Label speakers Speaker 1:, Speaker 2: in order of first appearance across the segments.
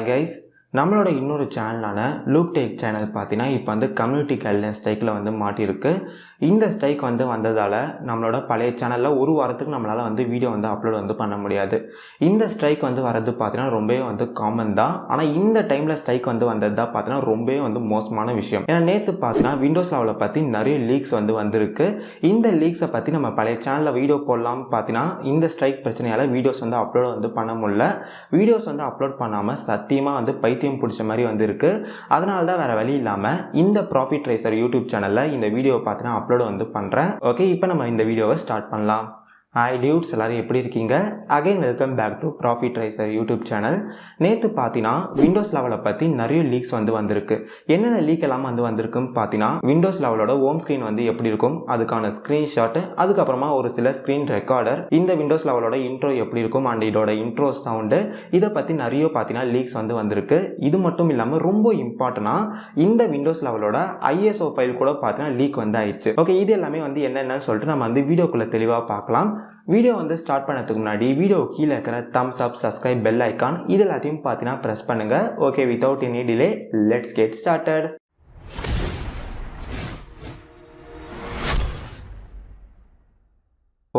Speaker 1: guys, நம்மளோட இன்னொரு சேனலான loop take channel பார்த்தீங்கன்னா இப்போ வந்து கம்யூனிட்டி கைட்லைன் ஸ்ட்ரைக்கில் வந்து மாட்டியிருக்கு. இந்த ஸ்ட்ரைக் வந்து வந்ததால் நம்மளோட பழைய சேனலில் ஒரு வாரத்துக்கு நம்மளால் வந்து வீடியோ வந்து அப்லோட் வந்து பண்ண முடியாது. இந்த ஸ்ட்ரைக் வந்து வரது பார்த்தீங்கன்னா ரொம்பவே வந்து காமன் தான். ஆனால் இந்த டைமில் ஸ்ட்ரைக் வந்து வந்தது தான் பார்த்தீங்கன்னா ரொம்பவே வந்து மோசமான விஷயம். ஏன்னா நேற்று பார்த்தீங்கன்னா விண்டோஸ் லெவலில் பற்றி நிறைய லீக்ஸ் வந்து வந்திருக்கு. இந்த லீக்ஸை பற்றி நம்ம பழைய சேனலில் வீடியோ போடலாம்னு பார்த்தீங்கன்னா இந்த ஸ்ட்ரைக் பிரச்சனையால் வீடியோஸ் வந்து அப்லோட் வந்து பண்ண முடியல. வீடியோஸ் வந்து அப்லோட் பண்ணாமல் சத்தியமாக வந்து பைத்தியம் பிடிச்ச மாதிரி வந்து இருக்கு. அதனால தான் வேற வழி இல்லாமல் இந்த ப்ராஃபிட் ரைசர் யூடியூப் சேனலில் இந்த வீடியோ பார்த்தீங்கன்னா அப்லோட் வந்து பண்ணுறேன். ஓகே, இப்போ நம்ம இந்த வீடியோவை ஸ்டார்ட் பண்ணலாம். ஹாய் டியூட்ஸ், எல்லாரும் எப்படி இருக்கீங்க? Again welcome back to profit riser YouTube channel. நேற்று பார்த்தீங்கன்னா விண்டோஸ் லெவலை பற்றி நிறைய லீக்ஸ் வந்து வந்திருக்கு. என்னென்ன லீக் எல்லாம் வந்து வந்திருக்குன்னு பார்த்தீங்கன்னா விண்டோஸ் லெவலோட ஹோம் ஸ்க்ரீன் வந்து எப்படி இருக்கும் அதுக்கான ஸ்க்ரீன்ஷாட், அதுக்கப்புறமா ஒரு சில ஸ்க்ரீன் ரெக்கார்டர், இந்த விண்டோஸ் லெவலோட இன்ட்ரோ எப்படி இருக்கும் அண்ட் இதோட இன்ட்ரோ சவுண்டு, இதை பற்றி நிறைய பார்த்தீங்கன்னா லீக்ஸ் வந்து வந்திருக்கு. இது மட்டும் இல்லாமல் ரொம்ப இம்பார்ட்டனாக இந்த விண்டோஸ் லெவலோட ISO ஃபைல் கூட பார்த்தீங்கன்னா லீக் வந்து ஆயிடுச்சு. ஓகே, இது எல்லாமே வந்து என்னென்னு சொல்லிட்டு நம்ம வந்து வீடியோக்குள்ளே தெளிவாக பார்க்கலாம். வீடியோ வந்து ஸ்டார்ட் பண்ணதுக்கு முன்னாடி வீடியோ கீழே இருக்கிற தம்ஸ் அப், சப்ஸ்கிரைப், பெல் ஐக்கான் இது எல்லாத்தையும் பார்த்தீங்கன்னா ப்ரெஸ் பண்ணுங்க. Okay, without any delay let's get started.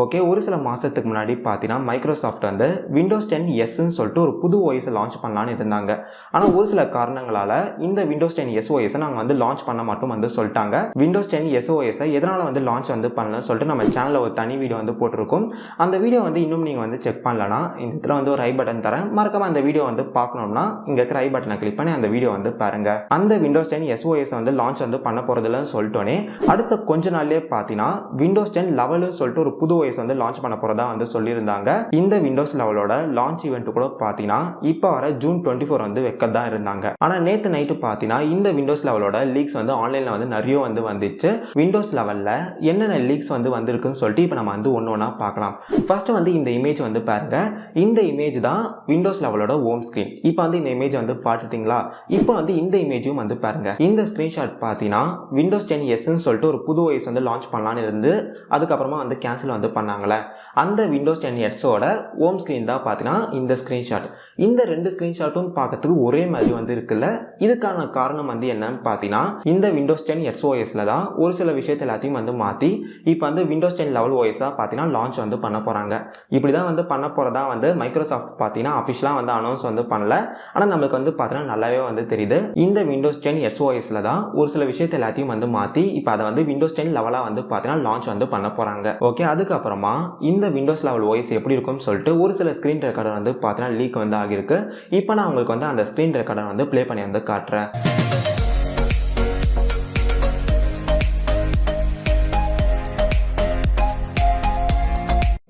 Speaker 1: Okay, ஒரு சில மாதத்துக்கு முன்னாடி பார்த்தீங்கன்னா மைக்ரோசாஃப்ட் வந்து விண்டோஸ் 10 எஸ்ன்னு சொல்லிட்டு ஒரு புது ஓஎஸை லான்ச் பண்ணலான்னு இருந்தாங்க. ஆனால் ஒரு சில காரணங்களால் இந்த விண்டோஸ் 10 எஸ் ஓஎஸை நாங்கள் வந்து லான்ச் பண்ண மாட்டோம் வந்து சொல்லிட்டாங்க. விண்டோஸ் 10 எஸ் ஓஎஸை எதனால் வந்து லான்ச் வந்து பண்ணலன்னு சொல்லிட்டு நம்ம சேனலில் ஒரு தனி வீடியோ வந்து போட்டிருக்கோம். அந்த வீடியோ வந்து இன்னும் நீங்கள் வந்து செக் பண்ணலன்னா இந்த இடத்துல வந்து ஒரு ஐ பட்டன் தரேன். மறக்காம அந்த வீடியோ வந்து பார்க்கணும்னா இங்கே இருக்கிற ஐ பட்டனை கிளிக் பண்ணி அந்த வீடியோ வந்து பாருங்க. அந்த விண்டோஸ் 10 எஸ் ஓஎஸை வந்து லான்ச் வந்து பண்ண போகிறதில்லன்னு சொல்லிட்டோன்னே அடுத்த கொஞ்ச நாள்லேயே பார்த்தீங்கன்னா விண்டோஸ் 10 லெவல்னு சொல்லிட்டு ஒரு புது வந்து லான்ச் பண்ண போறதா வந்து சொல்லியிருந்தாங்க. இந்த விண்டோஸ் லெவலோட லான்ச் ஈவென்ட் கூட பாத்தீங்கன்னா இப்போ வர ஜூன் 24 வந்து வைக்கதா இருந்தாங்க. ஆனா நேத்து நைட்டு பாத்தீங்கன்னா இந்த விண்டோஸ் லெவலோட லீக்ஸ் வந்து ஆன்லைன்ல வந்து நிறைய வந்து வந்துச்சு. விண்டோஸ் லெவல்ல என்னென்ன லீக்ஸ் வந்து வந்திருக்குன்னு சொல்லிட்டு இப்போ நம்ம வந்து ஒன்னொன்னா பார்க்கலாம். ஃபர்ஸ்ட் வந்து இந்த இமேஜ் வந்து பாருங்க. இந்த இமேஜ் தான் விண்டோஸ் லெவலோட ஹோம் ஸ்கிரீன். இப்போ வந்து இந்த இமேஜ் வந்து பார்த்துட்டீங்களா? இப்போ வந்து இந்த இமேஜும் வந்து பாருங்க. இந்த ஸ்கிரீன்ஷாட் பாத்தீங்கன்னா விண்டோஸ் 10 எஸ்ன்னு சொல்லிட்டு ஒரு புது ஓஎஸ் வந்து லான்ச் பண்ணலான்னு இருந்து அதுக்கப்புறமா வந்து கேன்சல் வந்து பண்ணாங்களே, அந்த விண்டோஸ் 10 எஸ்ஸோட ஹோம் ஸ்கிரீன் தான் பார்த்தீங்கன்னா இந்த ஸ்க்ரீன்ஷாட். இந்த ரெண்டு ஸ்க்ரீன்ஷாட்டும் பார்க்கறதுக்கு ஒரே மாதிரி வந்து இருக்குல்ல. இதுக்கான காரணம் வந்து என்னன்னு பார்த்தீங்கன்னா இந்த விண்டோஸ் 10 எஸ்ஓஎஸ்ல தான் ஒரு சில விஷயத்தை எல்லாத்தையும் வந்து மாற்றி இப்போ வந்து விண்டோஸ் 10 லெவல் ஓஎஸாக பார்த்தீங்கன்னா லான்ச் வந்து பண்ண போகிறாங்க. இப்படி தான் வந்து பண்ண போகிறதா வந்து மைக்ரோசாஃப்ட் பார்த்தீங்கன்னா அஃபிஷியலாக வந்து அனௌன்ஸ் வந்து பண்ணல. ஆனால் நம்மளுக்கு வந்து பார்த்தீங்கன்னா நல்லாவே வந்து தெரியுது. இந்த விண்டோஸ் 10 எஸ்ஓஎஸ்ல தான் ஒரு சில விஷயத்தை எல்லாத்தையும் வந்து மாற்றி இப்போ அதை வந்து விண்டோஸ் 10 லெவலாக வந்து பார்த்தீங்கன்னா லான்ச் வந்து பண்ண போகிறாங்க. ஓகே, அதுக்கப்புறமா இந்த விண்டோஸ் லெவல் ஓஎஸ் எப்படி இருக்கும்னு சொல்லிட்டு ஒரு சில ஸ்கிரீன் ரெக்கார்டர் வந்து பார்த்தீங்கன்னா லீக் வந்து ஆகிருக்கு. இப்போ நான் உங்களுக்கு வந்து அந்த ஸ்கிரீன் ரெக்கார்டர் வந்து ப்ளே பண்ணி வந்து காட்டுறேன்.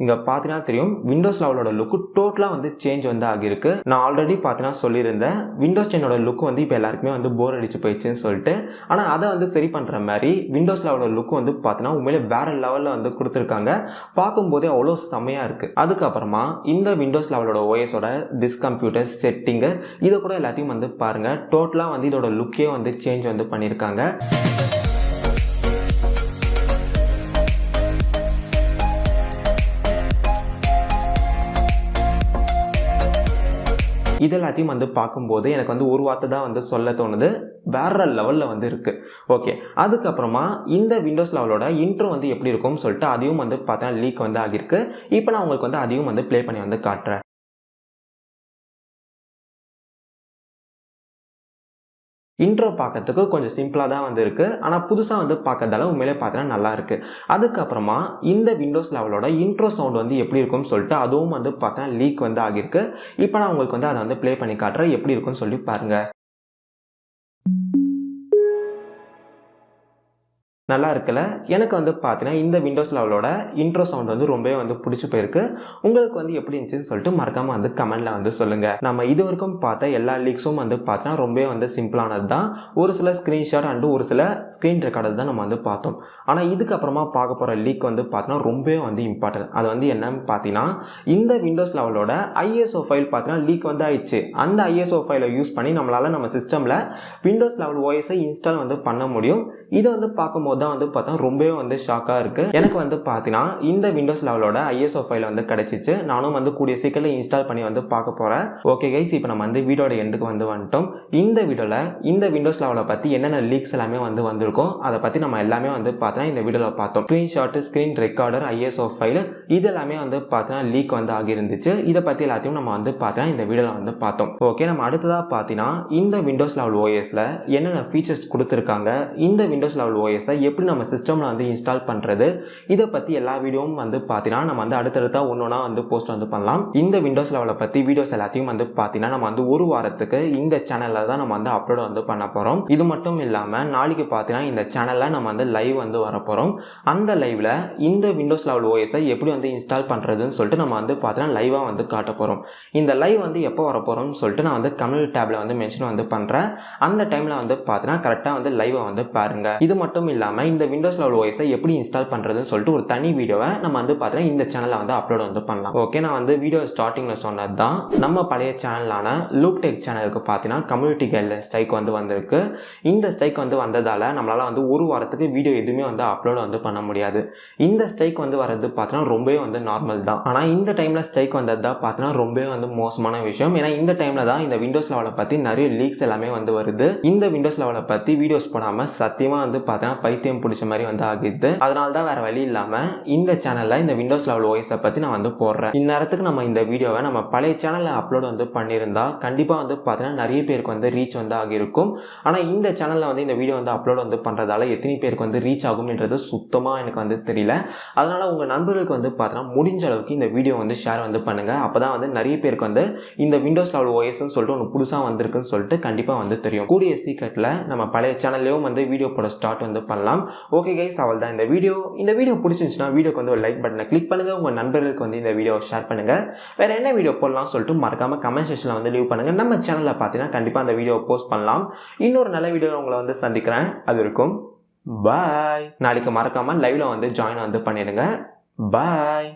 Speaker 1: இங்கே பார்த்தீங்கன்னா தெரியும் விண்டோஸ் லெவலோட லுக்கு டோட்டலாக வந்து சேஞ்ச் வந்து ஆகியிருக்கு. நான் ஆல்ரெடி பார்த்தீங்கன்னா சொல்லியிருந்தேன் விண்டோஸ் 10 லுக்கு வந்து இப்போ எல்லாருக்குமே வந்து போர் அடிச்சு போயிடுச்சுன்னு சொல்லிட்டு. ஆனால் அதை வந்து சரி பண்ணுற மாதிரி விண்டோஸ் லெவலோட லுக்கு வந்து பார்த்தீங்கன்னா உண்மையிலே வேற லெவலில் வந்து கொடுத்துருக்காங்க. பார்க்கும்போதே அவ்வளோ செம்மையாக இருக்குது. அதுக்கப்புறமா இந்த விண்டோஸ் லெவலோட ஓஎஸோட திஸ் கம்ப்யூட்டர் செட்டிங்கு இதை கூட எல்லாத்தையும் வந்து பாருங்கள். டோட்டலாக வந்து இதோட லுக்கே வந்து சேஞ்ச் வந்து பண்ணியிருக்காங்க. இது எல்லாத்தையும் வந்து பார்க்கும்போது எனக்கு வந்து ஒரு வார்த்தை தான் வந்து சொல்ல தோணுது, வேற லெவலில் வந்து இருக்கு. ஓகே, அதுக்கப்புறமா இந்த விண்டோஸ் லெவலோட இன்ட்ரோ வந்து எப்படி இருக்கும்னு சொல்லிட்டு அதையும் வந்து பார்த்தா லீக் வந்து ஆகிருக்கு. இப்போ நான் உங்களுக்கு வந்து அதையும் வந்து ப்ளே பண்ணி வந்து காட்டுறேன். இன்ட்ரோ பார்க்கறதுக்கு கொஞ்சம் சிம்பிளாக தான் வந்து இருக்குது. ஆனால் புதுசாக வந்து பார்க்கறதால உண்மையிலே பார்த்தீங்கன்னா நல்லா இருக்குது. அதுக்கப்புறமா இந்த விண்டோஸ் லெவலோட இன்ட்ரோ சவுண்ட் வந்து எப்படி இருக்கும்னு சொல்லிட்டு அதுவும் வந்து பார்த்தீங்கன்னா லீக் வந்து ஆகிருக்கு. இப்போ நான் உங்களுக்கு வந்து அதை வந்து ப்ளே பண்ணி காட்டுறேன், எப்படி இருக்குன்னு சொல்லி பாருங்கள். நல்லா இருக்குல்ல? எனக்கு வந்து பார்த்தீங்கன்னா இந்த விண்டோஸ் லெவலோட இன்ட்ரோ சவுண்ட் வந்து ரொம்பவே வந்து பிடிச்சி போயிருக்கு. உங்களுக்கு வந்து எப்படி இருந்துச்சுன்னு சொல்லிட்டு மறக்காமல் வந்து கமெண்ட்ல வந்து சொல்லுங்கள். நம்ம இது வரைக்கும் பார்த்த எல்லா லீக்ஸும் வந்து பார்த்தீங்கன்னா ரொம்பவே வந்து சிம்பிளானது தான். ஒரு சில ஸ்க்ரீன்ஷாட் அண்டு ஒரு சில ஸ்க்ரீன் ரெக்கார்டர் தான் நம்ம வந்து பார்த்தோம். ஆனால் இதுக்கப்புறமா பார்க்க போகிற லீக் வந்து பார்த்தீங்கன்னா ரொம்பவே வந்து இம்பார்ட்டன்ட். அது வந்து என்னன்னு பார்த்தீங்கன்னா இந்த விண்டோஸ் லெவலோட ISO ஃபைல் பார்த்தீங்கன்னா லீக் வந்து ஆயிடுச்சு. அந்த ISO ஃபைலை யூஸ் பண்ணி நம்மளால் நம்ம சிஸ்டமில் விண்டோஸ் லெவல் ஓஎஸை இன்ஸ்டால் வந்து பண்ண முடியும். இதை வந்து பார்க்கும்போது பார்க்கும்போது தான் வந்து பார்த்தா ரொம்பவே வந்து ஷாக்காக இருக்குது. எனக்கு வந்து பார்த்தீங்கன்னா இந்த விண்டோஸ் லெவலோட ISO ஃபைல் வந்து கிடைச்சிச்சு. நானும் வந்து கூடிய சீக்கிரம் இன்ஸ்டால் பண்ணி வந்து பார்க்க போகிறேன். ஓகே கைஸ், இப்போ நம்ம வந்து வீடியோட எண்டுக்கு வந்து வந்துட்டோம். இந்த வீடியோவில் இந்த விண்டோஸ் லெவலை பற்றி என்னென்ன லீக்ஸ் எல்லாமே வந்து வந்திருக்கும் அதை பற்றி நம்ம எல்லாமே வந்து பார்த்தோன்னா இந்த வீடியோவில் பார்த்தோம். Screenshot, screen recorder, ISO file இது எல்லாமே வந்து பார்த்தோன்னா லீக் வந்து ஆகியிருந்துச்சு. இதை பற்றி எல்லாத்தையும் நம்ம வந்து பார்த்தோன்னா இந்த வீடியோவில் வந்து பார்த்தோம். ஓகே, நம்ம அடுத்ததாக பார்த்தீங்கன்னா இந்த விண்டோஸ் லெவல் ஓஎஸில் என்னென்ன ஃபீச்சர்ஸ் கொடுத்துருக்காங்க, இந்த விண்டோஸ் லெவல் ஓஎஸை எப்படி நம்ம சிஸ்டமில் வந்து இன்ஸ்டால் பண்ணுறது, இதை பற்றி எல்லா வீடியோவும் வந்து பார்த்தீங்கன்னா நம்ம வந்து அடுத்தடுத்தா ஒன்றா வந்து போஸ்ட் வந்து பண்ணலாம். இந்த விண்டோஸ் லெவலை பற்றி வீடியோஸ் எல்லாத்தையும் வந்து பார்த்தீங்கன்னா நம்ம வந்து ஒரு வாரத்துக்கு இந்த சேனலில் தான் நம்ம வந்து அப்லோட் வந்து பண்ண போகிறோம். இது மட்டும் இல்லாமல் நாளைக்கு பார்த்தீங்கன்னா இந்த சேனலில் நம்ம வந்து லைவ் வந்து வர போகிறோம். அந்த லைவில் இந்த விண்டோஸ் லெவல் ஓஎஸை எப்படி வந்து இன்ஸ்டால் பண்ணுறதுன்னு சொல்லிட்டு நம்ம வந்து பார்த்தீங்கன்னா லைவாக வந்து காட்ட போகிறோம். இந்த லைவ் வந்து எப்போ வர போகிறோம்னு சொல்லிட்டு நான் வந்து கம்யூனிட்டி டேப்ல வந்து மென்ஷன் வந்து பண்ணுறேன். அந்த டைமில் வந்து பார்த்தீங்கன்னா கரெக்டாக வந்து லைவை வந்து பாருங்க. இது மட்டும் இல்லாமல் இந்த விண்டோஸ் லெவல் ஓஎஸை எப்படி இன்ஸ்டால் பண்ணுறதுன்னு சொல்லிட்டு ஒரு தனி வீடியோவை நம்ம வந்து பார்த்தீங்கன்னா இந்த சேனலில் வந்து அப்லோட் வந்து பண்ணலாம். ஓகே, நான் வந்து வீடியோ ஸ்டார்டிங்கில் சொன்னது தான் நம்ம பழைய சேனலான லூப் டெக் சேனலுக்கு பார்த்தீங்கன்னா கம்யூனிட்டி கைட்லைன் ஸ்ட்ரைக் வந்து வந்திருக்கு. இந்த ஸ்ட்ரைக் வந்து வந்ததால் நம்மளால் வந்து ஒரு வாரத்துக்கு வீடியோ எதுவுமே வந்து அப்லோட் வந்து பண்ண முடியாது. இந்த ஸ்ட்ரைக் வந்து வர்றது பார்த்தீங்கன்னா ரொம்பவே வந்து நார்மல் தான். ஆனால் இந்த டைமில் ஸ்ட்ரைக் வந்தது தான் பார்த்தீங்கன்னா ரொம்பவே வந்து மோசமான விஷயம். ஏன்னா இந்த டைமில் தான் இந்த விண்டோஸ் லெவலை பற்றி நிறைய லீக்ஸ் எல்லாமே வந்து வருது. இந்த விண்டோஸ் லெவலை பற்றி வீடியோஸ் போடாமல் சத்தியமாக வந்து பார்த்தீங்கன்னா பைத்தியம் பிடிச்ச மாதிரி வந்து ஆகிடுது. அதனால தான் வேறு வழி இல்லாமல் இந்த சேனலில் இந்த விண்டோஸ் லெவல் ஓஎஸை பற்றி நான் வந்து போடுறேன். இந்நேரத்துக்கு நம்ம இந்த வீடியோவை நம்ம பழைய சேனலில் அப்லோட் வந்து பண்ணியிருந்தா கண்டிப்பாக வந்து பார்த்தீங்கன்னா நிறைய பேருக்கு வந்து ரீச் வந்து ஆகியிருக்கும். ஆனால் இந்த சேனலில் வந்து இந்த வீடியோ வந்து அப்லோட் வந்து பண்ணுறதால எத்தனை பேருக்கு வந்து ரீச் ஆகும்ன்றது சுத்தமாக எனக்கு வந்து தெரியல. அதனால் உங்கள் நண்பர்களுக்கு வந்து பார்த்தீங்கன்னா முடிஞ்ச அளவுக்கு இந்த வீடியோ வந்து ஷேர் வந்து பண்ணுங்கள். அப்போ தான் வந்து நிறைய பேருக்கு வந்து இந்த விண்டோஸ் லெவல் ஓஎஸ்ன்னு சொல்லிட்டு ஒன்று புதுசாக வந்திருக்குன்னு சொல்லிட்டு கண்டிப்பாக வந்து தெரியும். கூடிய சீக்கிரத்தில் நம்ம பழைய சேனல்லையும் வந்து வீடியோ போட ஸ்டார்ட் வந்து பண்ணலாம். ஓகே கைஸ், அவள் தான் இந்த வீடியோ பிடிச்சிருந்துச்சுன்னா வீடியோக்கு வந்து ஒரு லைக் பட்டனை கிளிக் பண்ணுங்கள். உங்கள் நண்பர்களுக்கு வந்து இந்த வீடியோ ஷேர் பண்ணுங்கள். வேறு என்ன வீடியோ போடலாம் சொல்லிட்டு மறக்காமல் கமெண்ட் செக்ஷனில் வந்து லீவ் பண்ணுங்கள். நம்ம சேனலில் பார்த்தீங்கன்னா கண்டிப்பாக அந்த வீடியோ போஸ்ட் பண்ணலாம். இன்னொரு நல்ல வீடியோ உங்களை வந்து சந்திக்கிறேன். அது இருக்கும் பாய். நாளைக்கு மறக்காமல் லைவ்ல வந்து ஜாயின் வந்து பண்ணிடுங்க. பாய்.